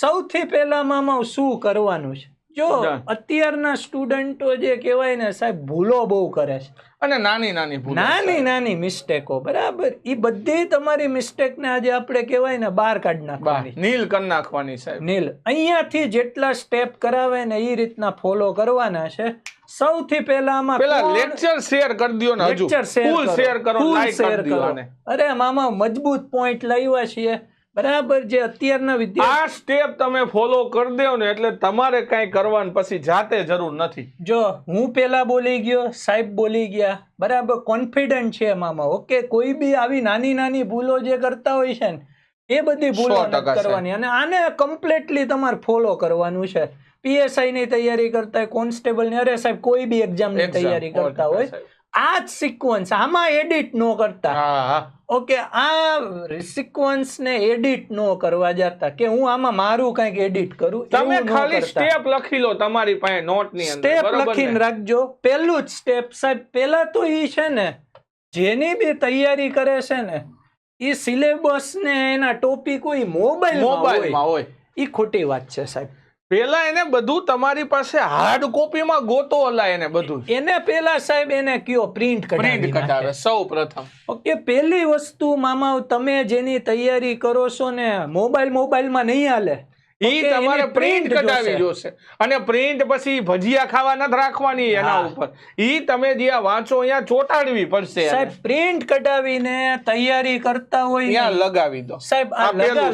સૌથી પહેલા મામા શું કરવાનું છે? જો અત્યારના સ્ટુડન્ટો જે કહેવાય ને સાહેબ, ભૂલો બહુ કરે છે અને નાની મિસ્ટેકો, બરાબર. એ બધી તમારી મિસ્ટેક ને આજે આપણે કહેવાય ને બહાર કાઢી નાખવાની, નીલ કરી નાખવાની સાહેબ. નીલ અહીંયાથી જેટલા સ્ટેપ કરાવે ને એ રીતના ફોલો કરવાના છે. સૌથી પહેલા લેક્ચર શેર કરી દો ને, હજુ ફૂલ શેર કરો, લાઈક કરી દો આને. અરે મામા મજબૂત પોઈન્ટ લાવ્યા છીએ, બરાબર. જે અત્યારના વિદ્યાર્થી આ સ્ટેપ તમે ફોલો કરી દો ને એટલે તમારે કઈ કરવાનું પછી જાતે જરૂર નથી. જો હું પેલા બોલી ગયો, સાહેબ બોલી ગયા, બરાબર. કોન્ફિડન્ટ છે મામા. ઓકે, કોઈ બી આવી નાની નાની ભૂલો જે કરતા હોય છે ને એ બધી ભૂલો કરવાની, અને આને કમ્પ્લીટલી તમારે ફોલો કરવાનું છે. પીએસઆઈ ની તૈયારી કરતા હોય, કોન્સ્ટેબલ ની, અરે સાહેબ કોઈ બી એક્ઝામ ની તૈયારી કરતા હોય, આ જ સિક્વન્સ, આમાં એડિટ ન કરતા. ઓકે, આ સિક્વન્સ ને એડિટ ન કરવા જતા કે હું આમાં મારું કઈક એડિટ કરું. તમે ખાલી સ્ટેપ લખી લો તમારી પાસે નોટ ની અંદર, સ્ટેપ લખીને રાખજો. પહેલું જ સ્ટેપ સાહેબ, પેલા તો ઈ છે ને જેની બી તૈયારી કરે છે ને એ સિલેબસ ને એના ટોપિક હોય મોબાઈલમાં હોય, એ ખોટી વાત છે સાહેબ. પેલા એને બધું તમારી પાસે હાર્ડ કોપીમાં ગોતો હલા, એને બધું એને પેલા સાહેબ એને કયો પ્રિન્ટ કઢાવે સૌ પ્રથમ. ઓકે, પેલી વસ્તુ મામા, તમે જેની તૈયારી કરો છો ને મોબાઈલમાં નહીં હાલે, ઈ તમારે પ્રિન્ટ કઢાવી જોશે. અને પ્રિન્ટ પછી ભજીયા ખાવા નથી રાખવાની એના ઉપર, ઈ તમે જ્યાં વાંચો અહીંયા ચોટાડવી પડશે સાહેબ. પ્રિન્ટ કઢાવીને તૈયારી કરતા હોય ત્યાં લગાવી દો સાહેબ.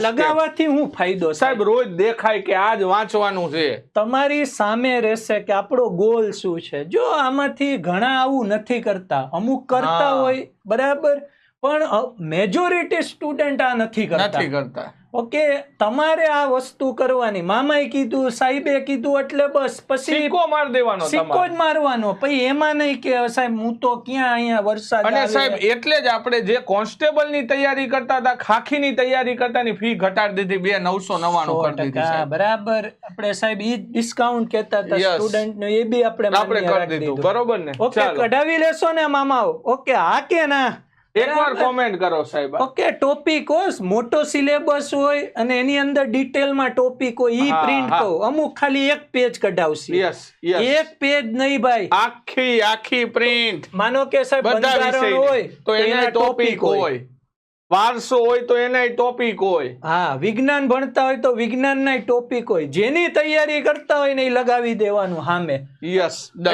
લગાવવાથી હું ફાયદો સાહેબ? રોજ દેખાય કે આજ વાંચવાનું છે, તમારી સામે રહેશે કે આપણો ગોલ શું છે. જો આમાંથી ઘણા આવું નથી કરતા, અમુક કરતા હોય, બરાબર, પણ મેજોરિટી સ્ટુડન્ટ આ નથી કરતા. ઓકે, તમારે આ વસ્તુ કરવાની. મામાએ કીધું, સાહેબે કીધું, એટલે બસ પછી સિક્કો માર દેવાનો, સિક્કો જ મારવાનો. પછી એમાં નહીં કે સાહેબ હું તો ક્યાં અહીંયા વરસાદ. અને સાહેબ એટલે જ આપણે જે કોન્સ્ટેબલ ની તૈયારી કરતા હતા, ખાખી ની તૈયારી કરતા ની ફી ઘટાડી દીધી, 2,999 કરી દીધી. બરાબર. આપણે સાહેબ ઈ ડિસ્કાઉન્ટ કહેતા હતા સ્ટુડન્ટ ને, એ બી આપણે કરી દીધું, બરોબર ને? ઓકે, કઢાવી લેશો ને મામાઓ? ઓકે, હા કે ના? એકવાર કોમેન્ટ કરો સાહેબ. ઓકે, ટોપિક હોય, મોટો સિલેબસ હોય અને એની અંદર ડિટેલમાં ટોપિક હોય, ઈ પ્રિન્ટ કહો. અમુક ખાલી એક પેજ કઢાવશે, એક પેજ નહીં ભાઈ, આખી પ્રિન્ટ. માનો કે સાહેબ બંધારણ હોય તો એના ટોપિક હોય, વારસો હોય તો એના ટોપિક હોય, હા, વિજ્ઞાન ભણતા હોય તો વિજ્ઞાનના ટોપિક હોય. જેની તૈયારી કરતા હોય ને એ લગાવી દેવાનું સામે.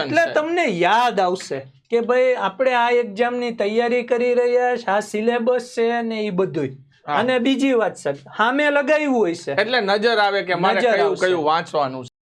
એટલે તમને યાદ આવશે કે ભાઈ આપણે આ એક્ઝામ ની તૈયારી કરી રહ્યા છે, આ સિલેબસ છે ને એ બધું. અને બીજી વાત સાહેબ, સામે લગાવ્યું હોય છે એટલે નજર આવે કે મારે કયું વાંચવાનું છે.